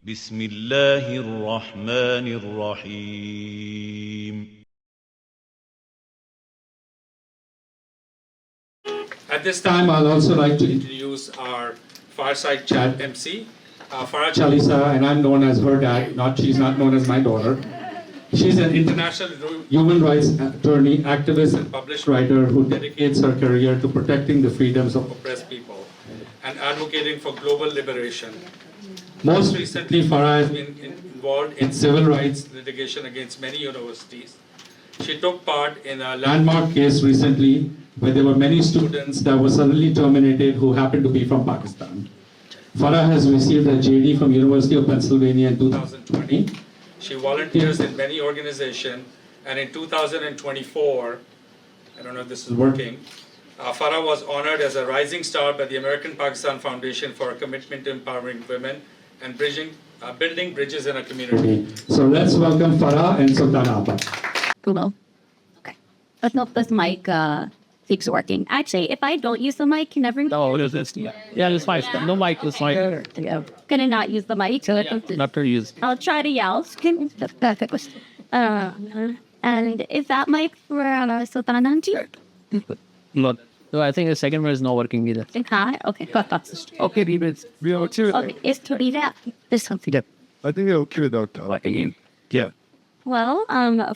بسم اللہ الرحمن الرحیم. At this time, I'll also like to introduce our Fireside Chat MC, Farah Chalisa, and I'm known as her dad. She's not known as my daughter. She's an international human rights attorney, activist, and published writer who dedicates her career to protecting the freedoms of oppressed people and advocating for global liberation. Most recently, Farah has been involved in civil rights litigation against many universities. She took part in a landmark case recently where there were many students that were suddenly terminated who happened to be from Pakistan. Farah has received a JD from University of Pennsylvania in 2020. She volunteers in many organizations, and in 2024, I don't know if this is working, Farah was honored as a rising star by the American Pakistan Foundation for her commitment to empowering women and building bridges in a community. So let's welcome Farah and Sultana Abba. Hello. Okay. Let's hope this mic keeps working. Actually, if I don't use the mic, can everyone? No, it's it's fine. No mic is fine. Gonna not use the mic. Not to use. I'll try to yell. And is that mic for Sultana? Not. No, I think the second one is not working either. Hi. Okay. Okay, we are two. Okay. It's to be that. This one. Yeah. I think we're okay without that. Yeah. Well,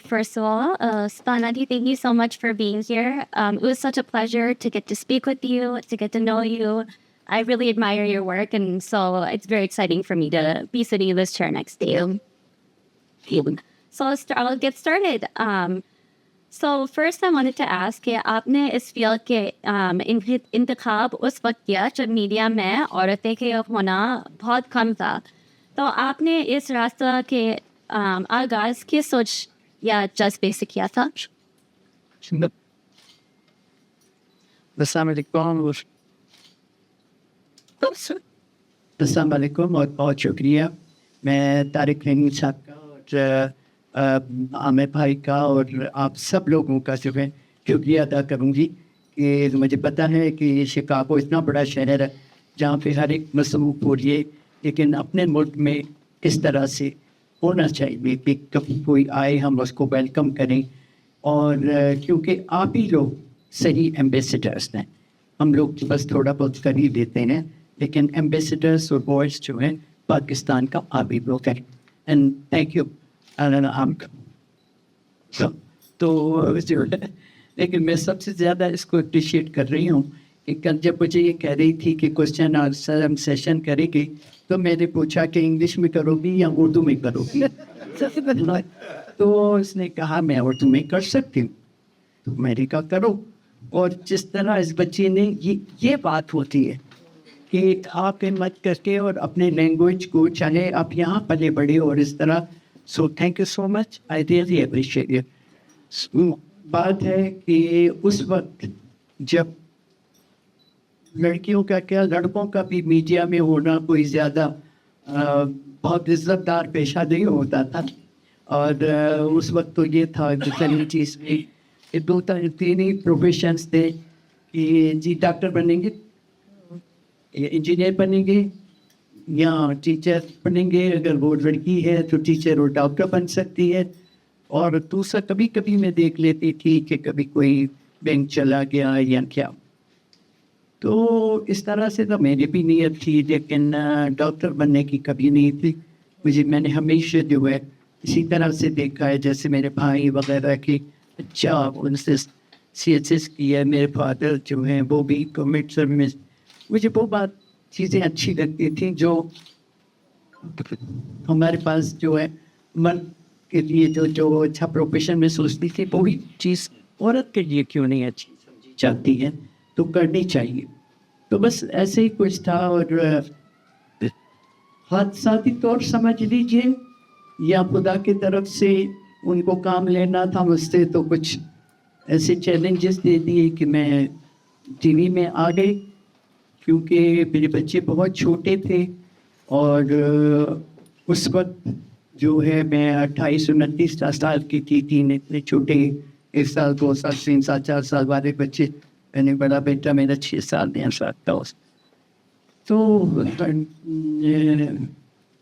first of all, Sultana, thank you so much for being here. It was such a pleasure to get to speak with you, to get to know you. I really admire your work, and so it's very exciting for me to be sitting in this chair next to you. So I'll get started. So first I wanted to ask کہ آپ نے اس field کے انتخاب اس وقت کیا جب media میں عورتیں کے ہونا بہت کم تھا، تو آپ نے اس راستہ کے آغاز کی سوچ یا جذبے سے کیا تھا؟ السلام علیکم اور بہت شکریہ. میں طارق نعیم صاحب کا اور عامر بھائی کا اور آپ سب لوگوں کا جو ہے شکریہ ادا کروں گی کہ مجھے پتہ ہے کہ شکاگو اتنا بڑا شہر ہے جہاں پہ ہر ایک مصروف ہو رہی ہے، لیکن اپنے ملک میں اس طرح سے ہونا چاہیے کہ کبھی کوئی آئے ہم اس کو ویلکم کریں. اور کیونکہ آپ ہی لوگ صحیح ایمبیسیڈرس ہیں، ہم لوگ بس تھوڑا بہت کر ہی دیتے ہیں، لیکن ایمبیسیڈرس اور وائس جو ہیں پاکستان کا آپ ہی لوگ ہیں. And thank you. تو لیکن میں سب سے زیادہ اس کو اپریشیٹ کر رہی ہوں کہ کل جب مجھے یہ کہہ رہی تھی کہ کوشچن آنسر ہم سیشن کریں گے تو میں نے پوچھا کہ انگلش میں کرو گی یا اردو میں کرو گی؟ تو اس نے کہا میں اردو میں کر سکتی ہوں. تو میں نے کہا کرو. اور جس طرح اس بچے نے یہ بات ہوتی ہے کہ آپ ہمت کر کے اور اپنے لینگویج کو چاہے آپ یہاں پلے بڑھے اور اس طرح. So thank you so much. I really appreciate it. بات ہے کہ اس وقت جب لڑکیوں کا کیا لڑکوں کا بھی میڈیا میں ہونا کوئی زیادہ بہت عزت دار پیشہ نہیں ہوتا تھا، اور اس وقت تو یہ تھا کہ چیز میں دو تین ہی پروفیشنس تھے کہ جی ڈاکٹر بنیں گے، انجینئر بنیں گے یا ٹیچر بنیں گے. اگر وہ لڑکی ہے تو ٹیچر اور ڈاکٹر بن سکتی ہے. اور دوسرا کبھی کبھی میں دیکھ لیتی تھی کہ کبھی کوئی بینک چلا گیا یا کیا. تو اس طرح سے تو میری بھی نیت تھی، لیکن ڈاکٹر بننے کی کبھی نہیں تھی. میں نے ہمیشہ جو ہے اسی طرح سے دیکھا ہے جیسے میرے بھائی وغیرہ کی اچھا ان سے CSS کی ہے. میرے فادر جو ہیں وہ بھی گورنمنٹ سروس. مجھے وہ بات چیزیں اچھی لگتی تھیں جو ہمارے پاس جو ہے مرد کے لیے جو اچھا پروفیشن میں سوچتی تھی وہی چیز عورت کے لیے کیوں نہیں اچھی سمجھی جاتی ہے تو کرنی چاہیے. تو بس ایسے ہی کچھ تھا. اور حادثاتی طور سمجھ لیجیے یا خدا کی طرف سے ان کو کام لینا تھا مجھ سے، تو کچھ ایسے چیلنجز دے دیے کہ میں ٹی وی میں آ گئی. کیونکہ میرے بچے بہت چھوٹے تھے اور اس وقت جو ہے میں 28-29 سال کی تھی. اتنے چھوٹے 1 سال 2 سال 3 سال 4 سال والے بچے. میں نے بڑا بیٹا میرا 6 سال 9 سال تھا. تو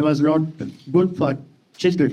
was not good for children.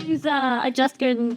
Please adjust your